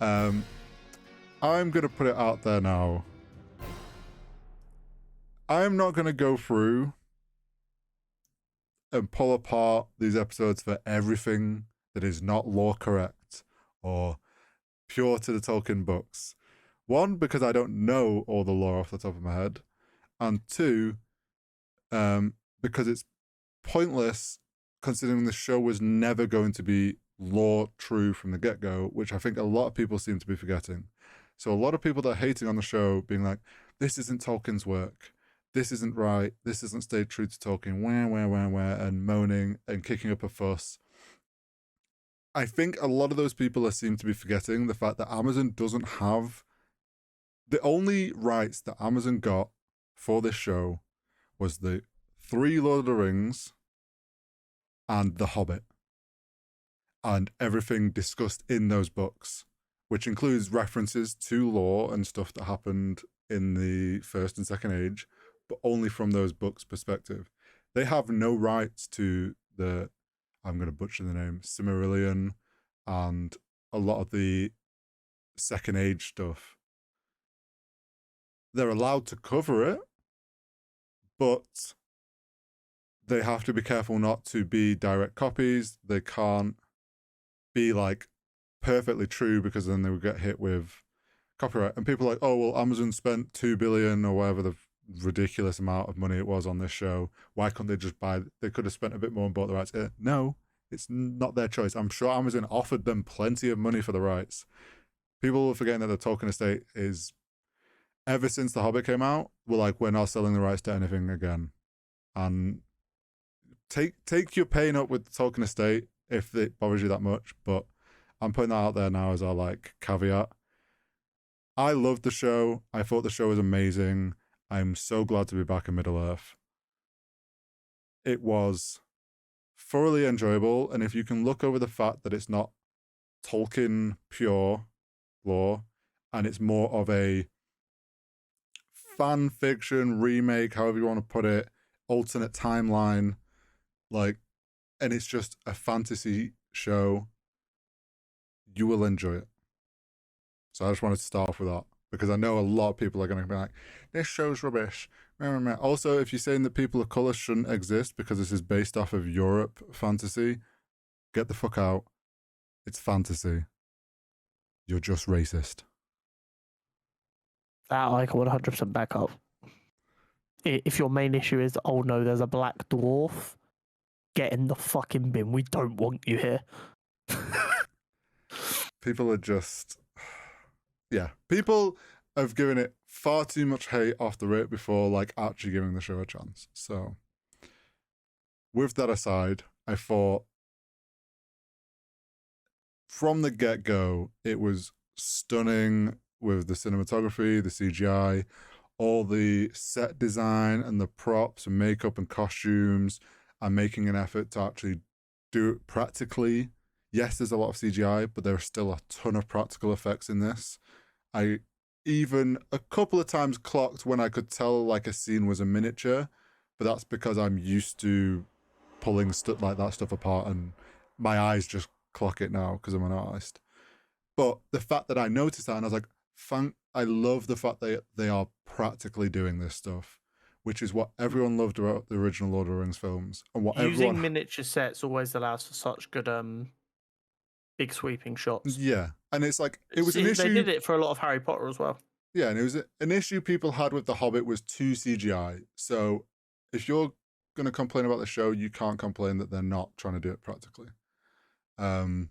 I'm going to put it out there now. I'm not going to go through and pull apart these episodes for everything that is not lore correct or pure to the Tolkien books. One, because I don't know all the lore off the top of my head. And two, because it's pointless considering the show was never going to be lore true from the get-go, which I think a lot of people seem to be forgetting. So a lot of people that are hating on the show being like, this isn't Tolkien's work. This isn't right. This isn't stayed true to Tolkien. Where, and moaning and kicking up a fuss. I think a lot of those people seem to be forgetting the fact that Amazon doesn't have... The only rights that Amazon got for this show was the 3 Lord of the Rings and The Hobbit. And everything discussed in those books, which includes references to lore and stuff that happened in the First and Second Age, but only from those books' perspective. They have no rights to the, I'm going to butcher the name, Silmarillion and a lot of the Second Age stuff. They're allowed to cover it, but they have to be careful not to be direct copies. They can't be like perfectly true because then they would get hit with copyright. And people are like, oh, well, Amazon spent $2 billion or whatever the ridiculous amount of money it was on this show. Why couldn't they just buy? They could have spent a bit more and bought the rights. No, it's not their choice. I'm sure Amazon offered them plenty of money for the rights. People are forgetting that the Tolkien estate is, ever since The Hobbit came out, we're like, we're not selling the rights to anything again. And take your pain up with the Tolkien estate if it bothers you that much, but I'm putting that out there now as our like caveat. I loved the show. I thought the show was amazing. I'm so glad to be back in Middle-earth. It was thoroughly enjoyable, and if you can look over the fact that it's not Tolkien pure lore, and it's more of a fan fiction remake, however you want to put it, alternate timeline, like, and it's just a fantasy show, you will enjoy it. So I just wanted to start off with that, because I know a lot of people are going to be like, this show's rubbish. Also, if you're saying that people of colour shouldn't exist because this is based off of Europe fantasy, get the fuck out. It's fantasy. You're just racist. That I can 100% back up. If your main issue is, oh no, there's a black dwarf, get in the fucking bin. We don't want you here. People are just... Yeah. People have given it far too much hate off the rip before like actually giving the show a chance. So, with that aside, I thought from the get-go, it was stunning with the cinematography, the CGI, all the set design and the props and makeup and costumes, and making an effort to actually do it practically. Yes, there's a lot of CGI, but there are still a ton of practical effects in this. I even a couple of times clocked when I could tell like a scene was a miniature, but that's because I'm used to pulling stuff like that stuff apart, and my eyes just clock it now because I'm an artist. But the fact that I noticed that, and I was like, I love the fact that they are practically doing this stuff, which is what everyone loved about the original Lord of the Rings films, and what using miniature sets always allows for such good big sweeping shots. Yeah, and it's like it was an issue. They did it for a lot of Harry Potter as well. Yeah, and it was an issue people had with The Hobbit was too CGI. So if you're going to complain about the show, you can't complain that they're not trying to do it practically. There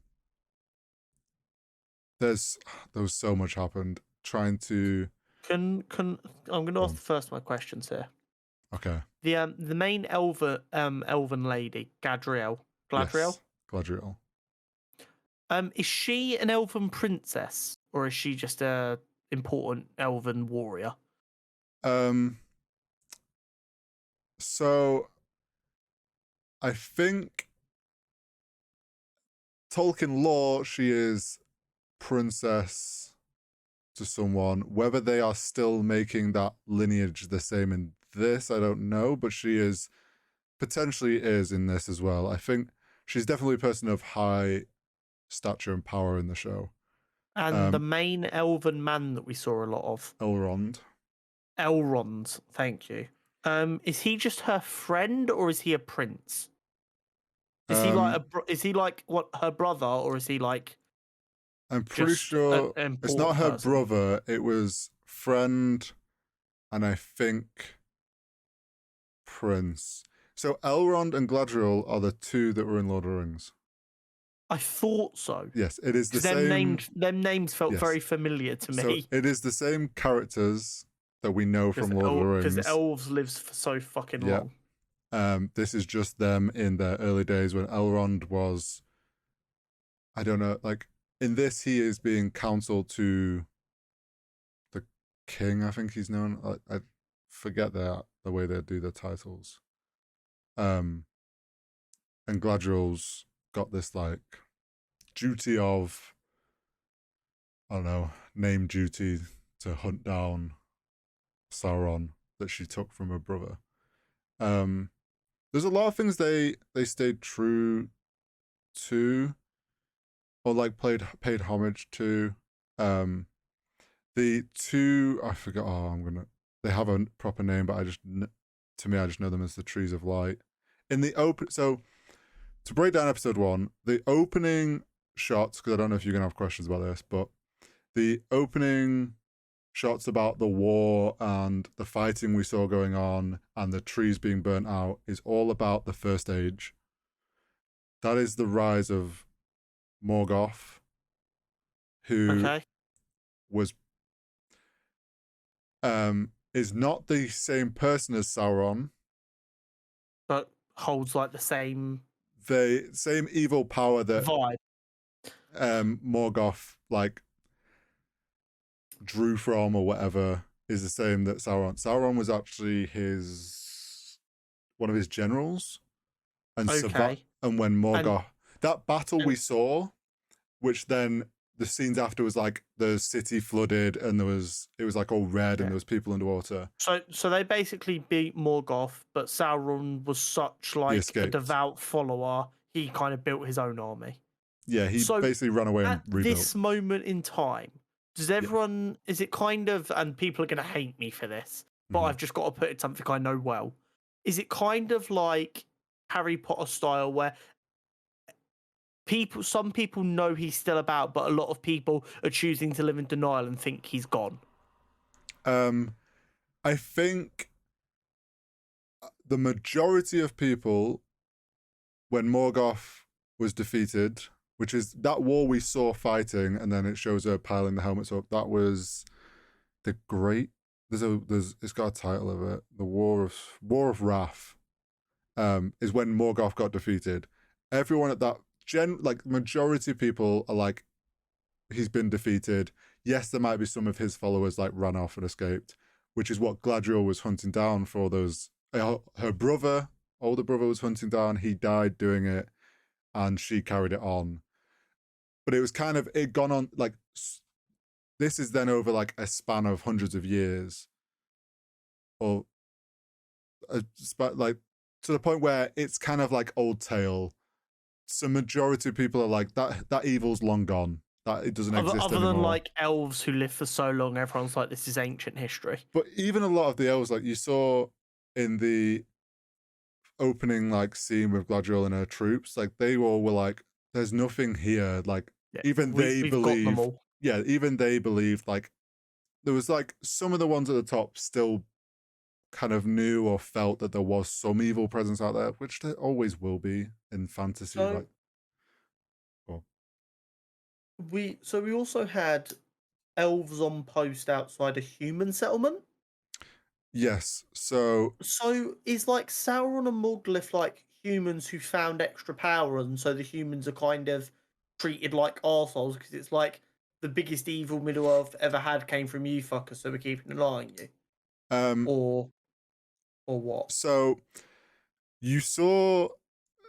was so much happened trying to. I'm going to ask the first of my questions here. Okay. The main elven lady, Galadriel. Yes, Galadriel. Is she an elven princess, or is she just a important elven warrior? So I think Tolkien lore, she is princess to someone. Whether they are still making that lineage the same in this, I don't know, but she is potentially is in this as well. I think she's definitely a person of high stature and power in the show. And the main elven man that we saw a lot of, Elrond. Elrond, thank you. Is he just her friend or is he a prince? Is he like is he like what her brother or is he like I'm pretty just an sure it's not important her person? brother. It was friend, and I think prince. So Elrond and Galadriel are the two that were in Lord of the Rings. I thought so. Yes, it is the Them same. names felt Yes. very familiar to So me. it is the same characters that we know from Lord of the Rings. Because elves lives for so fucking Yeah. long. This is just them in their early days when Elrond was, I don't know, like in this he is being counseled to the king, I think he's known. I forget the way they do their titles. And Galadriel's got this like duty of, I don't know, name duty to hunt down Sauron that she took from her brother. There's a lot of things they stayed true to, or like paid homage to. The two, I forgot. They have a proper name, but I just know them as the Trees of Light. In the open, so to break down episode 1, the opening shots, because I don't know if you're gonna have questions about this, but the opening shots about the war and the fighting we saw going on and the trees being burnt out is all about the First Age. That is the rise of Morgoth, who was is not the same person as Sauron, but holds like the same evil power that vibe. Morgoth like drew from or whatever is the same that Sauron was actually one of his generals, and and when Morgoth, that battle we saw, which then the scenes after was like the city flooded and it was like all red and there was people underwater. So they basically beat Morgoth, but Sauron was such like a devout follower, he kind of built his own army. Yeah, he basically ran away and rebuilt. This moment in time, does everyone, is it kind of, and people are going to hate me for this, but I've just got to put it something I know well. Is it kind of like Harry Potter style where some people know he's still about, but a lot of people are choosing to live in denial and think he's gone? I think the majority of people, when Morgoth was defeated, which is that war we saw fighting, and then it shows her piling the helmets up. That was the Great. It's got a title of it. The War of Wrath. Is when Morgoth got defeated. Everyone at that majority of people are like, he's been defeated. Yes, there might be some of his followers like ran off and escaped, which is what Galadriel was hunting down for those. Her older brother was hunting down. He died doing it, and she carried it on. But it was kind of, it gone on like, this is then over like a span of hundreds of years, or like to the point where it's kind of like old tale. So majority of people are like, that evil's long gone. That it doesn't exist anymore. Other than like elves who live for so long, everyone's like, this is ancient history. But even a lot of the elves, like you saw in the opening like scene with Galadriel and her troops, like they all were like, there's nothing here. Like even they believe, even they believed like there was like some of the ones at the top still kind of knew or felt that there was some evil presence out there, which there always will be in fantasy. We also had elves on post outside a human settlement. Yes. So is like Sauron and Morgulith like humans who found extra power, and so the humans are kind of treated like arseholes because it's like the biggest evil Middle Earth ever had came from you fuckers, so we're keeping an eye on you. Or what? So you saw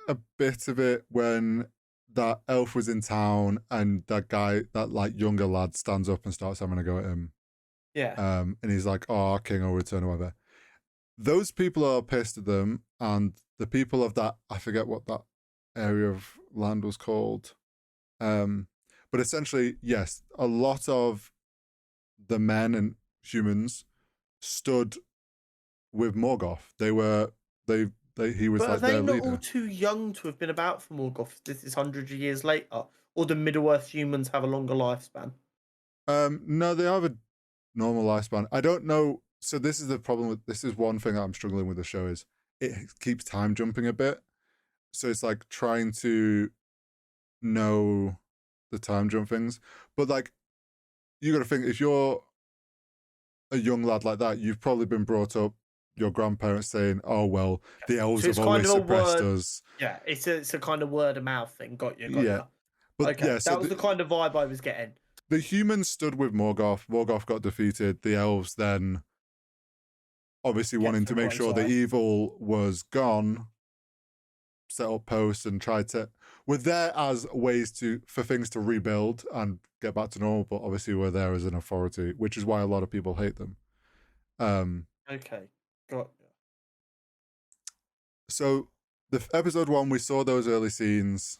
a bit of it when that elf was in town and that guy, that like younger lad, stands up and starts having a go at him. Yeah. And he's like, "Oh, our king will return," or whatever. Those people are pissed at them, and the people of that, I forget what that area of land was called. But essentially, yes, a lot of the men and humans stood with Morgoth. He was But are like they their not all leader. too young to have been about for Morgoth? This is hundreds of years later, or do Middle Earth humans have a longer lifespan? No, they have a normal lifespan. I don't know. So this is the problem with this is one thing that I'm struggling with the show is it keeps time jumping a bit. So it's like trying to know the time jump things. But like you got to think if you're a young lad like that, you've probably been brought up your grandparents saying, "Oh well, the elves So have it's kind always of a suppressed word. us." Yeah, it's a kind of word of mouth thing. Got you, got Yeah, you. but Okay, yeah. So that was the kind of vibe I was getting. the humans stood with Morgoth. Morgoth got defeated. The elves then, obviously Kept wanting to to a make close sure the eye. evil was gone, set up posts and tried to. We're there as ways for things to rebuild and get back to normal, but obviously we're there as an authority, which is why a lot of people hate them. Um, Okay, got you. so the episode one, we saw those early scenes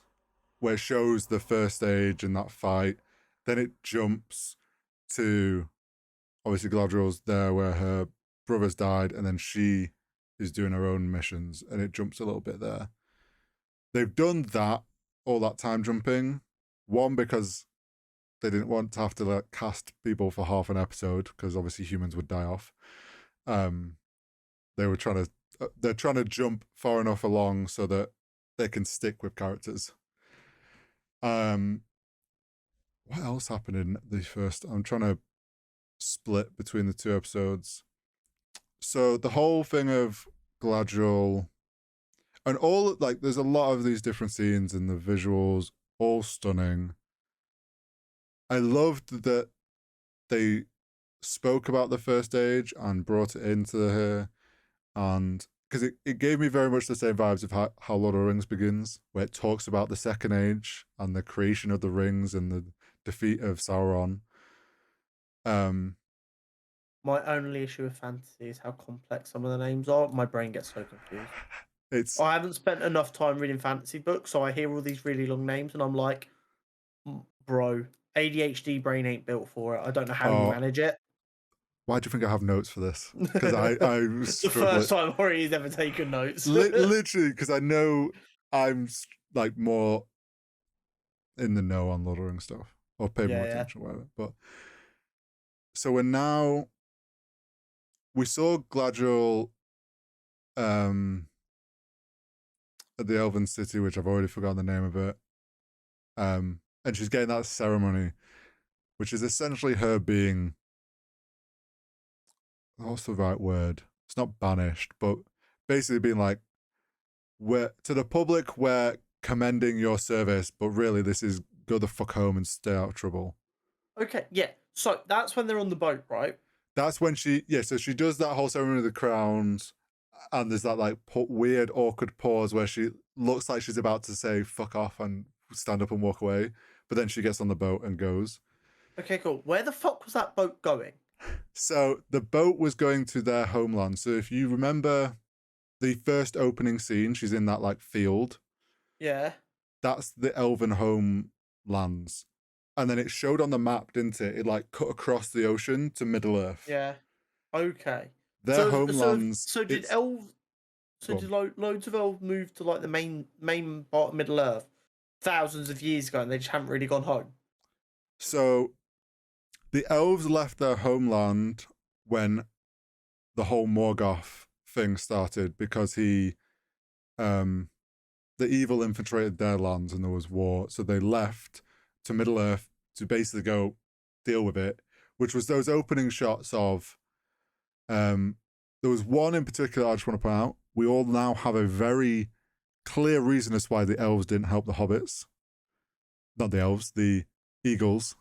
where it shows the first stage and that fight. Then it jumps to obviously Galadriel's there where her brothers died, and then she is doing her own missions, and it jumps a little bit there. They've done that, all that time jumping. One, because they didn't want to have to like, cast people for half an episode, because obviously humans would die off. Um, they were trying to they're trying to jump far enough along so that they can stick with characters. Um, what else happened in the first? I'm trying to split between the two episodes. So the whole thing of Galadriel and all like there's a lot of these different scenes and the visuals all stunning. I loved that they spoke about the first age and brought it into here, and because it gave me very much the same vibes of how Lord of the Rings begins, where it talks about the second age and the creation of the rings and the defeat of Sauron. Um, My only issue with fantasy is how complex some of the names are. My brain gets so confused. it's I haven't spent enough time reading fantasy books, so I hear all these really long names, and I'm like, bro, ADHD brain ain't built for it. I don't know how you oh, manage it." why do you think I have notes for this? Because I was The first struggling time Hori's ever taken notes. literally because I know I'm like more in the know on Lord of the Rings stuff or pay more Yeah, yeah. attention, whatever. But so we saw Gladriel at the Elven City, which I've already forgotten the name of it. And she's getting that ceremony, which is essentially her being what's the right word? It's not banished, but basically being like we're to the public we're commending your service, but really this is go the fuck home and stay out of trouble. Okay, yeah. So that's when they're on the boat, right? That's when so she does that whole ceremony of the crowns, and there's that like weird awkward pause where she looks like she's about to say fuck off and stand up and walk away, but then she gets on the boat and goes. Okay, cool. Where the fuck was that boat going? So the boat was going to their homeland. So if you remember the first opening scene, she's in that like field. Yeah. That's the elven homelands. And then it showed on the map, didn't it? It like cut across the ocean to Middle Earth. Yeah. Okay. Their So homelands, so did it's elves? So go did on. loads of elves move to like the main part of Middle Earth thousands of years ago, and they just haven't really gone home? So the elves left their homeland when the whole Morgoth thing started because the evil infiltrated their lands and there was war. So they left to Middle Earth to basically go deal with it, which was those opening shots of there was one in particular I just want to point out. We all now have a very clear reason as to why the elves didn't help the hobbits. Not the elves, the eagles.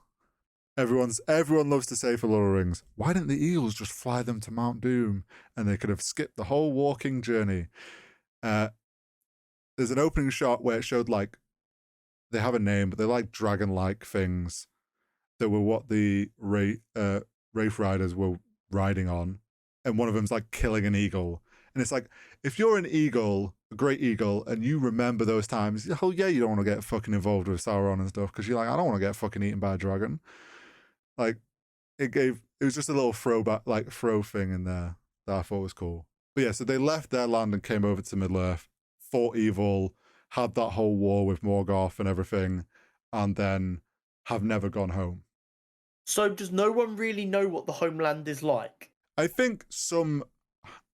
Everyone loves to say for Lord of the Rings, why didn't the eagles just fly them to Mount Doom and they could have skipped the whole walking journey? There's an opening shot where it showed like they have a name, but they're like dragon-like things that were what the Wraith Riders were riding on, and one of them's like killing an eagle, And it's like, if you're an eagle, a great eagle, and you remember those times, oh yeah, you don't want to get fucking involved with Sauron and stuff because you're like, I don't want to get fucking eaten by a dragon. Like, it was just a little throwback, like throw thing in there that I thought was cool. But yeah, so they left their land and came over to Middle Earth, fought evil, had that whole war with Morgoth and everything, and then have never gone home. So does no one really know what the homeland is like? I think some,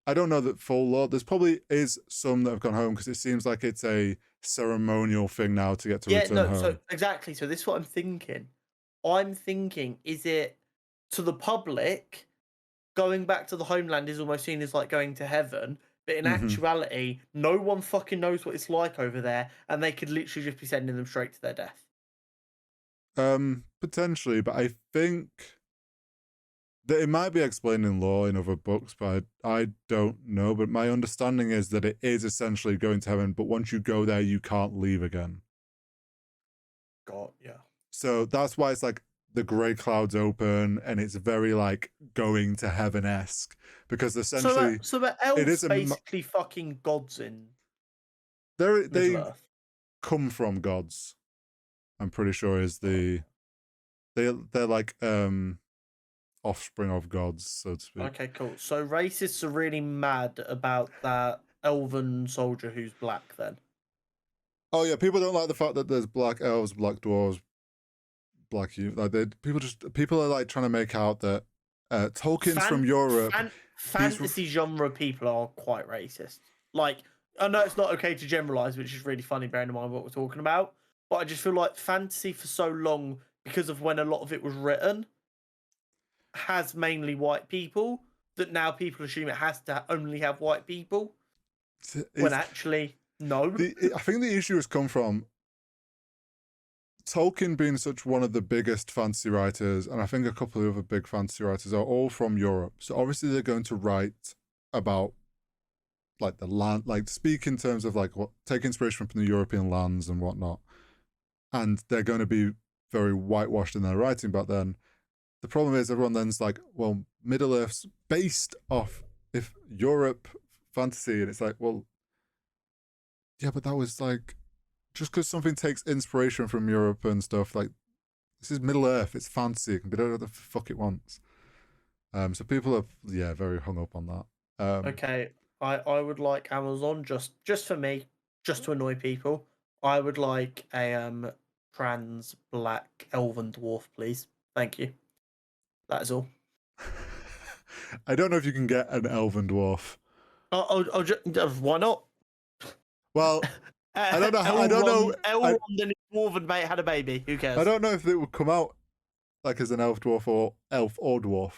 I don't know that full lore. There's probably is some that have gone home because it seems like it's a ceremonial thing now to get to return home. So exactly. So this is what I'm thinking. I'm thinking, is it to the public, going back to the homeland is almost seen as like going to heaven, but in actuality, no one fucking knows what it's like over there, and they could literally just be sending them straight to their death. Potentially, but I think that it might be explained in lore in other books, but I don't know. But my understanding is that it is essentially going to heaven, but once you go there, you can't leave again. God, yeah. So that's why it's like the grey clouds open and it's very like going to heaven-esque because essentially So the elves it is basically fucking gods in they Earth. come from gods. I'm pretty sure is they're like offspring of gods, so to speak. Okay, cool. So racists are really mad about that elven soldier who's black then. Oh yeah, people don't like the fact that there's black elves, black dwarves, black youth. Like people are like trying to make out that Tolkien's from Europe. Fantasy genre people are quite racist. Like, I know it's not okay to generalize, which is really funny bearing in mind what we're talking about. But I just feel like fantasy for so long, because of when a lot of it was written, has mainly white people, that now people assume it has to only have white people. When actually, no. I think the issue has come from Tolkien being such one of the biggest fantasy writers, and I think a couple of other big fantasy writers are all from Europe. So obviously they're going to write about like the land, like speak in terms of like what take inspiration from the European lands and whatnot. And they're going to be very whitewashed in their writing back then. The problem is everyone then's like, well, Middle Earth's based off if Europe fantasy, and it's like, well, yeah, but that was like just because something takes inspiration from Europe and stuff, like this is Middle Earth, it's fantasy, it can be whatever the fuck it wants. So people are very hung up on that. Okay, I would like Amazon just for me, just to annoy people. I would like a trans black elven dwarf, please. Thank you. That is all. I don't know if you can get an elven dwarf. Why not? Well, I don't know. I don't know. Elrond and his dwarven mate had a baby. Who cares? I don't know if it would come out like as an elf dwarf or dwarf.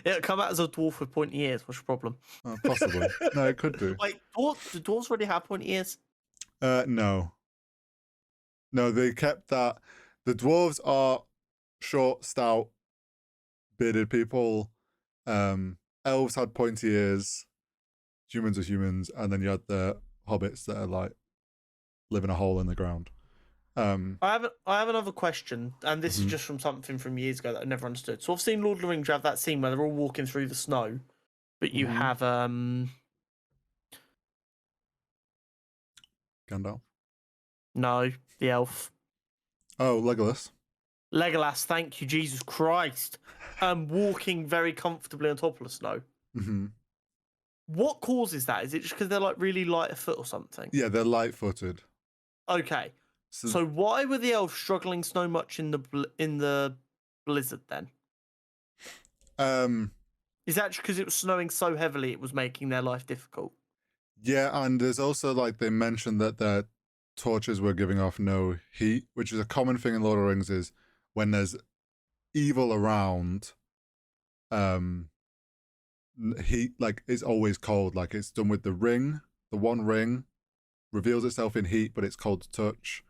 It'll come out as a dwarf with pointy ears. What's your problem? Possibly. No, it could do. Wait, do dwarves already have pointy ears? No. No, they kept that. The dwarves are short, stout, bearded people. Elves had pointy ears. Humans are humans, and then you had the hobbits that are like live in a hole in the ground. I have another question, and this is just from something from years ago that I never understood. So I've seen Lord of the Rings, you have that scene where they're all walking through the snow, but you have Gandalf. No, the elf. Oh, Legolas. Legolas, thank you, Jesus Christ. Walking very comfortably on top of the snow. What causes that? Is it just because they're like really light of foot or something? Yeah, they're light-footed. Okay. So why were the elves struggling so much in the blizzard then? Is that just because it was snowing so heavily it was making their life difficult? Yeah, and there's also like they mentioned that their torches were giving off no heat, which is a common thing in Lord of the Rings. Is when there's evil around, heat like is always cold. Like it's done with the ring. The one ring reveals itself in heat, but it's cold to touch.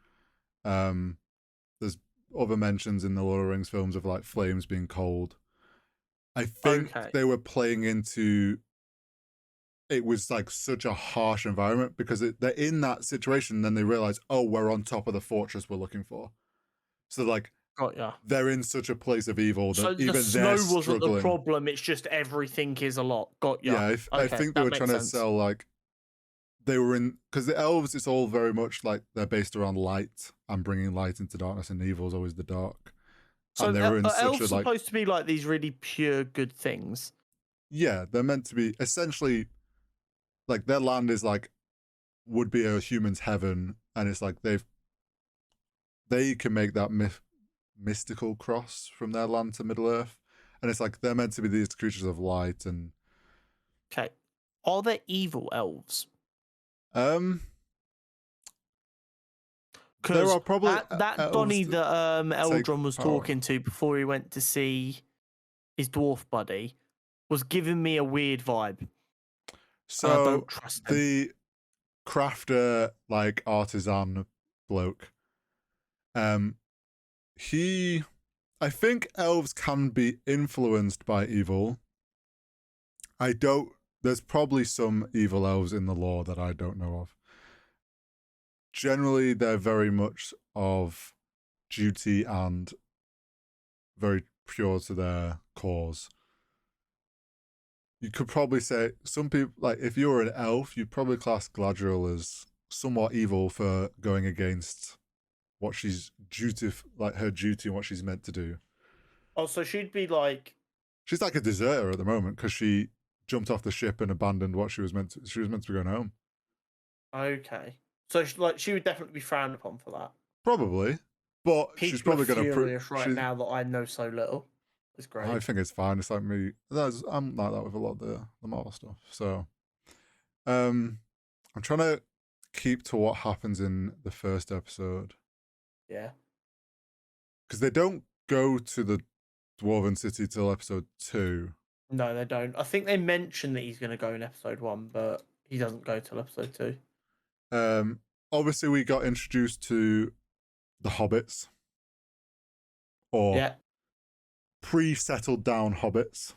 There's other mentions in the Lord of the Rings films of like flames being cold. I think they were playing into it was like such a harsh environment because they're in that situation and then they realize, oh, we're on top of the fortress we're looking for. So like got ya. they're in such a place of evil So that the even they're snow wasn't the struggling. problem, it's just everything is a lot. Got ya. Yeah, I Okay, think they that were makes trying to sense. sell like they were in because the elves. It's all very much like they're based around light and bringing light into darkness, and evil is always the dark. So And they were in are such a elves like supposed to be like these really pure good things? yeah, they're meant to be essentially like their land is like would be a human's heaven, and it's like they can make that mystical cross from their land to Middle Earth, and it's like they're meant to be these creatures of light and Okay. Are there evil elves? there Because are probably that elves Donny that that take Eldron was power. talking to before he went to see his dwarf buddy was giving me a weird vibe. And I So don't trust him. the crafter like artisan bloke, he I think elves can be influenced by evil. I don't. There's probably some evil elves in the lore that I don't know of. Generally, they're very much of duty and very pure to their cause. You could probably say some people, like if you were an elf, you'd probably class Gladriel as somewhat evil for going against what she's duty, like her duty and what she's meant to do. Oh, so she'd be like, She's like a deserter at the moment because she jumped off the ship and abandoned what she was meant to. She was meant to be going home. okay. So she would definitely be frowned upon for that. Probably, but she's People are probably going to. furious right now that I know so little. It's great. I think it's fine. It's like me. I'm like that with a lot of the Marvel stuff. So, I'm trying to keep to what happens in the first episode Yeah. because they don't go to the Dwarven City till episode 2. No, they don't. I think they mention that he's going to go in episode 1, but he doesn't go till episode 2. Obviously, we got introduced to the hobbits, or Yeah. pre-settled down hobbits.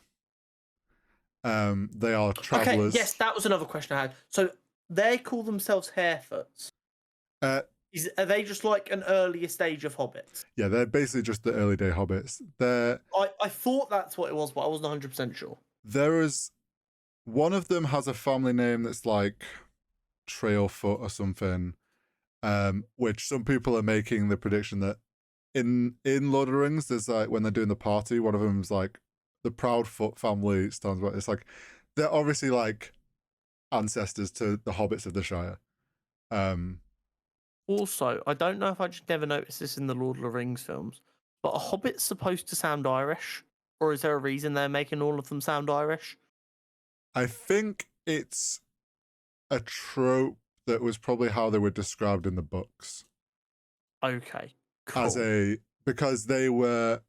They are travelers. Okay, yes, that was another question I had. So they call themselves Harefoots. Are they just like an earlier stage of hobbits? Yeah, they're basically just the early day hobbits. I thought that's what it was, but I wasn't 100% sure. There is one of them has a family name that's like Trailfoot or something, which some people are making the prediction that in Lord of the Rings, there's like when they're doing the party, one of them's like the Proudfoot family stands by. It's like they're obviously like ancestors to the hobbits of the Shire. Also, I don't know if I just never noticed this in the Lord of the Rings films, but are hobbits supposed to sound Irish? Or is there a reason they're making all of them sound Irish? I think it's a trope that was probably how they were described in the books. Okay, cool. Because they were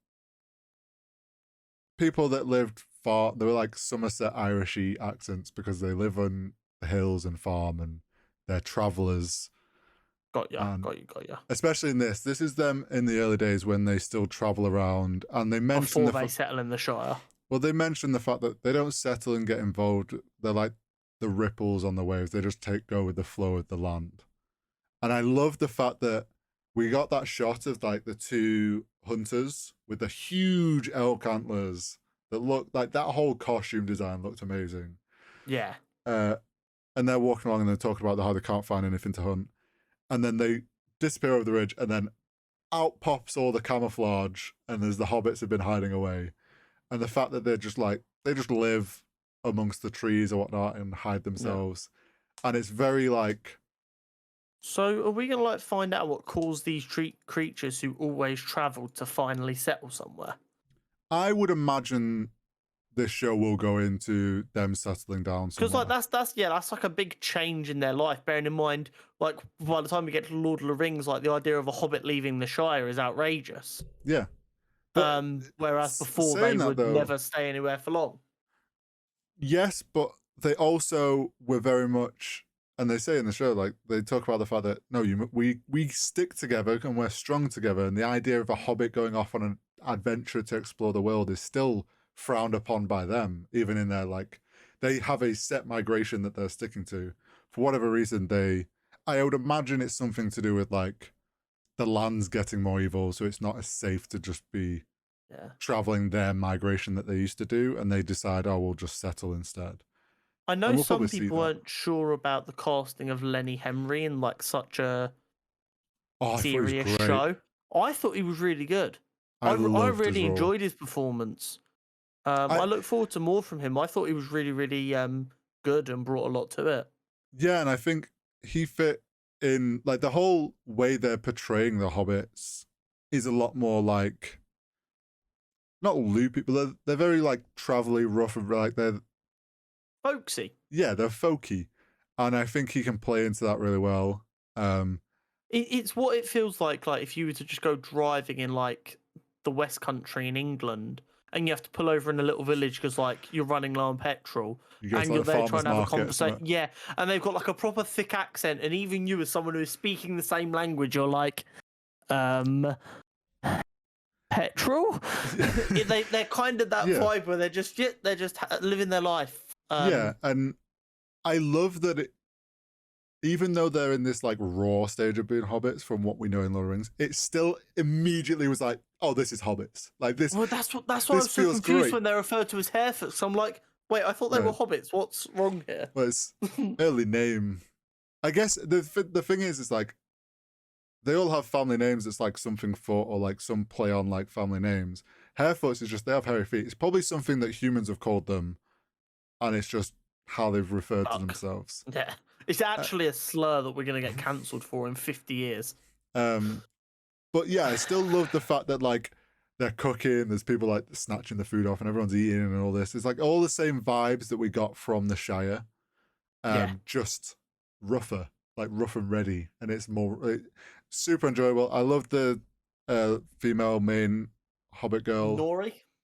people that lived far. They were like Somerset Irishy accents because they live on the hills and farm and they're travelers. Got ya. Especially in this is them in the early days when they still travel around, and they mention before they settle in the Shire. Well, they mention the fact that they don't settle and get involved. They're like the ripples on the waves. They just go with the flow of the land. And I love the fact that we got that shot of like the two hunters with the huge elk antlers that looked like that whole costume design looked amazing. Yeah. And they're walking along and they're talking about how they can't find anything to hunt. And then they disappear over the ridge, and then out pops all the camouflage, and there's the hobbits have been hiding away. And the fact that they're just like, they just live amongst the trees or whatnot and hide themselves. Yeah. And it's very like. So are we going to like find out what caused these creatures who always travel to finally settle somewhere? I would imagine this show will go into them settling down somewhere. Because like that's like a big change in their life, bearing in mind like by the time we get to Lord of the Rings, like the idea of a hobbit leaving the Shire is outrageous. Yeah. But whereas before they would never stay anywhere for long. Yes, but they also were very much, and they say in the show, like they talk about the fact that no, we stick together and we're strong together, and the idea of a hobbit going off on an adventure to explore the world is still frowned upon by them, even in their like they have a set migration that they're sticking to. For whatever reason, I would imagine it's something to do with like the land's getting more evil, so it's not as safe to just be Yeah. traveling their migration that they used to do, and they decide, oh, we'll just settle instead. I know And we'll probably some see people that. weren't sure about the casting of Lenny Henry in like such a Oh, I thought he was serious great. show. I thought he was really good. I I loved his really role. enjoyed his performance. I I look forward to more from him. I thought he was really good and brought a lot to it. Yeah, and I think he fit in, like, the whole way they're portraying the hobbits is a lot more like, not loopy, but they're very like travelly, rough, and like they're Folksy. they're folky, and I think he can play into that really well. It's what it feels like if you were to just go driving in like the West Country in England, and you have to pull over in a little village because like you're running low on petrol, You go to and like you're the there farmer's trying to have a market or conversation. something. Yeah, and they've got like a proper thick accent, and even you, as someone who is speaking the same language, you're like, petrol. They're kind of that Yeah. vibe where they're just living their life. Yeah, and I love that even though they're in this like raw stage of being hobbits from what we know in Lord of the Rings, it still immediately was like, oh, this is hobbits. Like this. Well, that's why I this was so feels confused great. when they're referred to as Harefoot. So I'm like, wait, I thought they No. were hobbits. What's wrong here? Well, it's early name. I guess the thing is like they all have family names. It's like something for, or like some play on like family names. Harefoots is just they have hairy feet. It's probably something that humans have called them, and it's just how they've referred to themselves. Yeah, it's actually a slur that we're gonna get cancelled for in 50 years. But yeah, I still love the fact that like they're cooking. There's people like snatching the food off, and everyone's eating and all this. It's like all the same vibes that we got from the Shire. Just rougher, like rough and ready, and it's more super enjoyable. I love the female main Hobbit girl,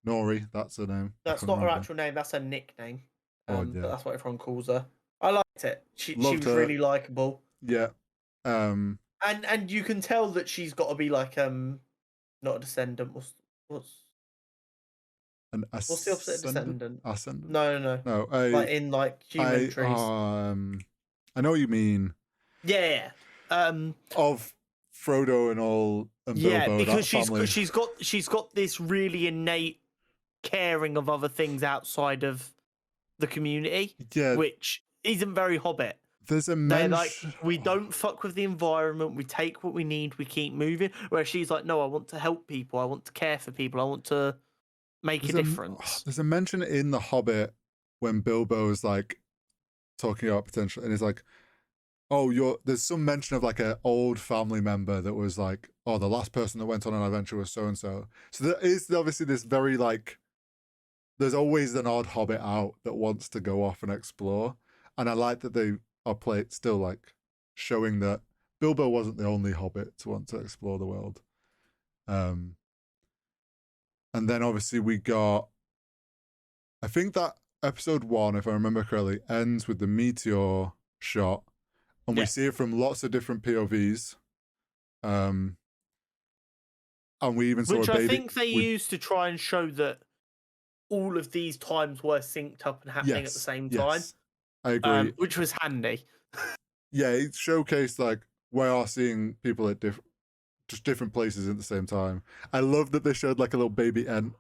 Nori. That's her name. That's not her actual name. That's her nickname. But that's what everyone calls her. I liked it. She was really likable. Yeah. And you can tell that she's got to be like not a descendant. What's the opposite of descendant? Ascendant? No. Like in like human trees. I know what you mean. Yeah. Of Frodo and all and Bilbo, because family. she's got this really innate caring of other things outside of the community. Yeah. Which isn't very Hobbit. There's a They're like, we don't fuck with the environment, we take what we need, we keep moving. Whereas she's like, no, I want to help people, I want to care for people, I want to make a difference. There's a mention in The Hobbit when Bilbo's like talking about potential, and it's like, oh, there's some mention of like an old family member that was like, oh, the last person that went on an adventure was so and so. So there is obviously this very like, there's always an odd Hobbit out that wants to go off and explore, and I like that they are still like showing that Bilbo wasn't the only Hobbit to want to explore the world. And then obviously we got, I think that episode 1, if I remember correctly, ends with the meteor shot, and we see it from lots of different POVs. And we even saw Which a baby. I think they used to try and show that all of these times were synced up and happening at the same time. I agree. Which was handy. Yeah, it showcased like we are seeing people at different places at the same time. I love that they showed like a little baby Ent,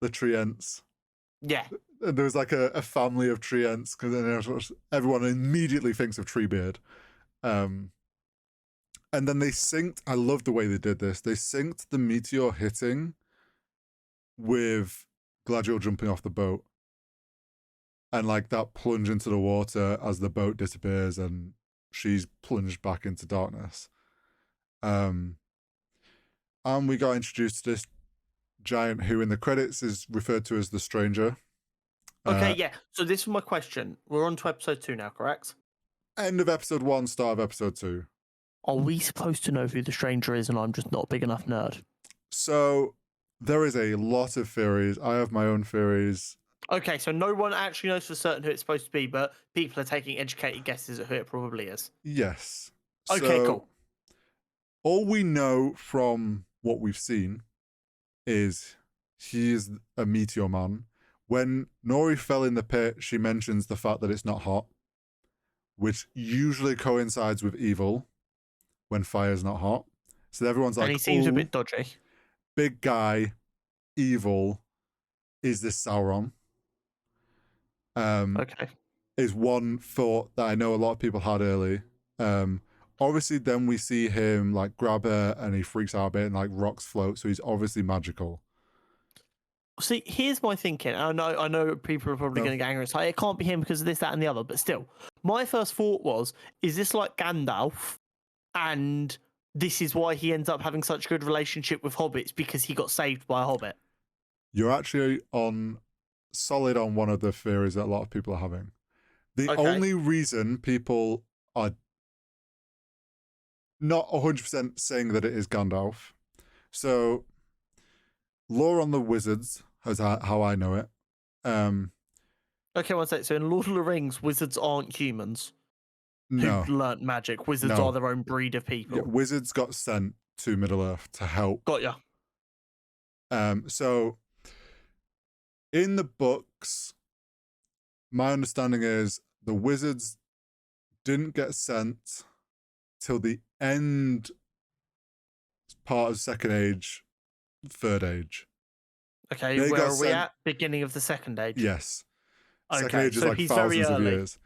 the tree Ents. Yeah. And there was like a family of tree Ents, because then everyone immediately thinks of Treebeard. And then they synced. I love the way they did this. They synced the meteor hitting with Galadriel jumping off the boat, and like that plunge into the water as the boat disappears and she's plunged back into darkness. And we got introduced to this giant who in the credits is referred to as the Stranger. Okay, yeah. So this is my question. We're on to episode 2 now, correct? End of episode 1, start of episode 2. Are we supposed to know who the Stranger is and I'm just not a big enough nerd? So there is a lot of theories. I have my own theories. Okay, so no one actually knows for certain who it's supposed to be, but people are taking educated guesses at who it probably is. Yes. Okay, cool. All we know from what we've seen is he is a meteor man. When Nori fell in the pit, she mentions the fact that it's not hot, which usually coincides with evil. when fire's not hot. So everyone's And like, he seems a "Oh, bit dodgy. big guy, evil. Is this Sauron?" Okay. Is one thought that I know a lot of people had early. Obviously, then we see him like grab her and he freaks out a bit and like rocks float. So he's obviously magical. See, here's my thinking. I know people are probably No. going to get angry. It's like, it can't be him because of this, that, and the other. But still, my first thought was, is this like Gandalf? And this is why he ends up having such a good relationship with hobbits because he got saved by a hobbit. You're actually on solid on one of the theories that a lot of people are having. The Okay. only reason people are not 100% saying that it is Gandalf. So, lore on the wizards, as how I know it. Okay, one sec. So in Lord of the Rings, wizards aren't humans No, who've learnt magic. Wizards no. are their own breed of people. Yeah, wizards got sent to Middle Earth to help. Got ya. So, in the books, my understanding is the wizards didn't get sent till the end part of Second Age, Third Age. Okay, They where got are we sent- at? Beginning of the Second Age. Yes. Second Okay, Age is so like he's very thousands of early. years.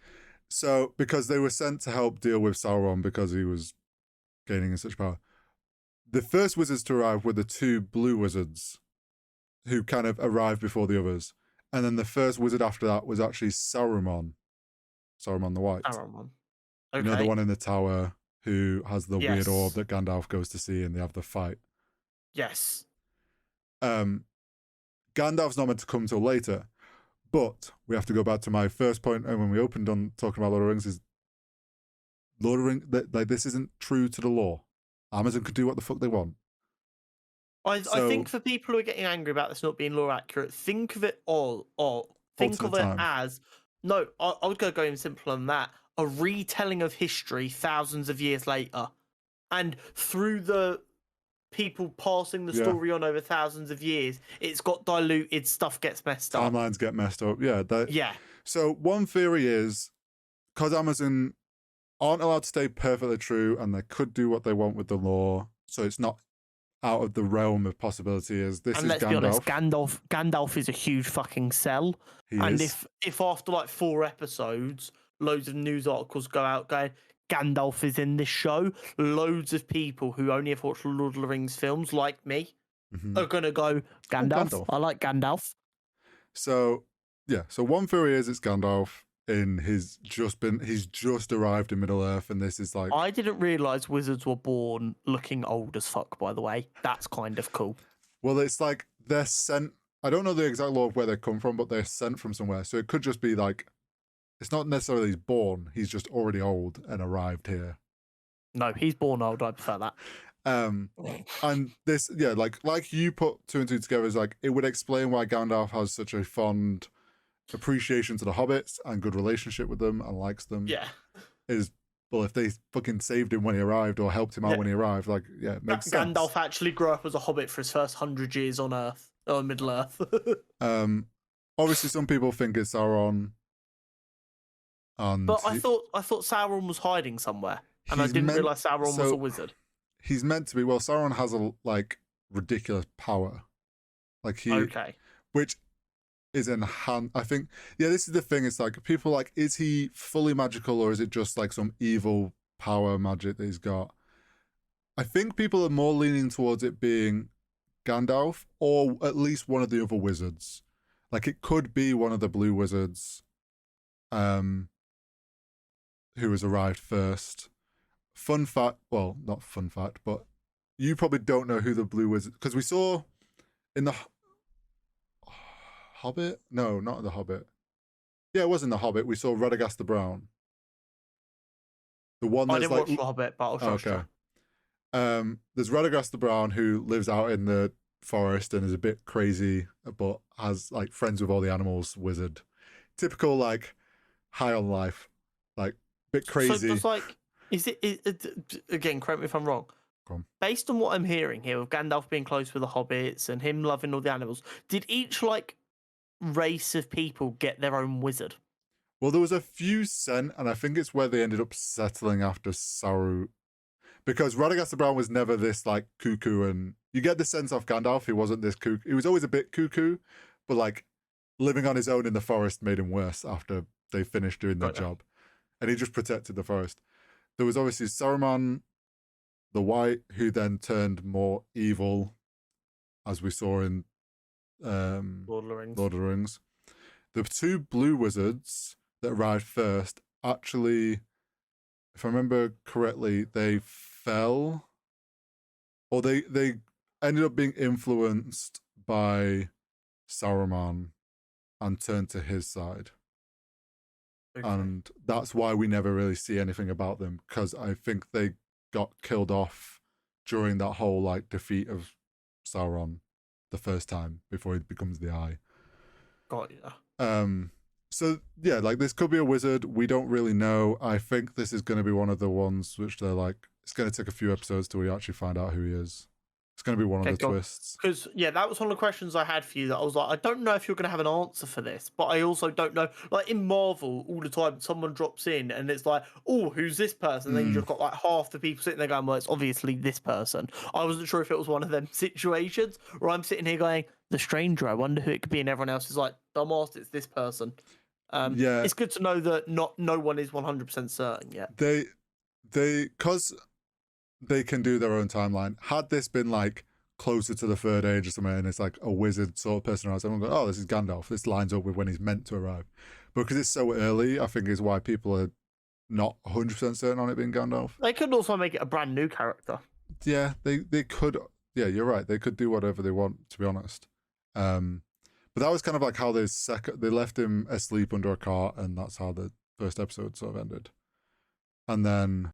So, because they were sent to help deal with Sauron because he was gaining in such power. The first wizards to arrive were the two blue wizards who kind of arrived before the others. And then the first wizard after that was actually Saruman. Saruman the White. Saruman. Okay. You know, the one in the tower who has the weird orb Yes. that Gandalf goes to see and they have the fight. Yes. Gandalf's not meant to come till later. But we have to go back to my first point and when we opened on talking about Lord of the Rings is Lord of the Rings, like this isn't true to the law. Amazon could do what the fuck they want. I So- think for people who are getting angry about this not being law accurate, think of it think of Alternate it time. as no. I would go even simpler than that. A retelling of history thousands of years later, and through the people passing the Yeah. story on over thousands of years, it's got diluted. Stuff gets messed up. Timelines get messed up. Yeah. Yeah. So one theory is because Amazon aren't allowed to stay perfectly true and they could do what they want with the law. So it's not out of the realm of possibility as this And is let's Gandalf. be honest, Gandalf is a huge fucking sell. He And is. if after like 4 episodes, loads of news articles go out going, Gandalf is in this show, loads of people who only have watched Lord of the Rings films, like me, Mhm. are gonna go, Gandalf. Gandalf. I like Gandalf. So yeah, so one theory is it's Gandalf in he's just arrived in Middle Earth and this is like I didn't realise wizards were born looking old as fuck, by the way. That's kind of cool. well it's like they're sent I don't know the exact law of where they come from, but they're sent from somewhere. So it could just be like it's not necessarily he's born, he's just already old and arrived here. No, he's born old, I prefer that. And this, yeah, like you put two and two together is like it would explain why Gandalf has such a fond appreciation to the hobbits and good relationship with them and likes them. Yeah. Is well, if they fucking saved him when he arrived or helped him out Yeah. when he arrived, like yeah, it makes sense. Gandalf actually grew up as a hobbit for his first 100 years on Earth, or Middle Earth. Obviously, some people think it's Sauron. And But I thought Sauron was hiding somewhere, and I he's didn't meant- realize Sauron was so- a wizard. he's meant to be. Well, Sauron has a like ridiculous power, like he, Okay. which is enhanced. I think, yeah, this is the thing. It's like people like, is he fully magical or is it just like some evil power magic that he's got? I think people are more leaning towards it being Gandalf or at least one of the other wizards. Like it could be one of the blue wizards, who has arrived first. Fun fact, well, not fun fact, but you probably don't know who the blue wizard, because we saw in the Hobbit? No, not the Hobbit. Yeah, it was in the Hobbit. We saw Radagast the Brown. The one I that's didn't like watch The Hobbit, but I'll trust okay. you. There's Radagast the Brown who lives out in the forest and is a bit crazy, but has like friends with all the animals. Wizard, typical like high on life, like bit crazy. So does like, is it again? Correct me if I'm wrong. Go on. Based on what I'm hearing here, with Gandalf being close with the hobbits and him loving all the animals, did each like race of people get their own wizard? Well, there was a few sent, and I think it's where they ended up settling after Saru. because Radagast the Brown was never this like cuckoo, and you get the sense off Gandalf he wasn't this cuckoo. He was always a bit cuckoo, but like living on his own in the forest made him worse after they finished doing their job, and he just protected the forest. There was obviously Saruman the White, who then turned more evil, as we saw in Lord of the Rings. Lord of the Rings. The two blue wizards that arrived first actually, if I remember correctly, they fell, or they ended up being influenced by Saruman and turned to his side. Okay. And that's why we never really see anything about them, because I think they got killed off during that whole like defeat of Sauron the first time before he becomes the Eye. Got ya. So yeah, like this could be a wizard. We don't really know. I think this is going to be one of the ones which they're like, it's going to take a few episodes till we actually find out who he is. It's going to be one of the twists. Because yeah, that was one of the questions I had for you. That I was like, I don't know if you're going to have an answer for this, but I also don't know. Like in Marvel, all the time someone drops in and it's like, oh, who's this person? And then you just got like half the people sitting there going, well, it's obviously this person. I wasn't sure if it was one of them situations where I'm sitting here going, the stranger. I wonder who it could be, and everyone else is like, dumbass, it's this person. Yeah, it's good to know that no one is 100% certain yet. They because they can do their own timeline. Had this been like closer to the Third Age or something, and it's like a wizard sort of person around, everyone goes, oh, this is Gandalf. This lines up with when he's meant to arrive. But because it's so early, I think is why people are not 100% certain on it being Gandalf. They could also make it a brand new character. Yeah, they could. Yeah, you're right. They could do whatever they want, to be honest. But that was kind of like how they left him asleep under a cart, and that's how the first episode sort of ended. And then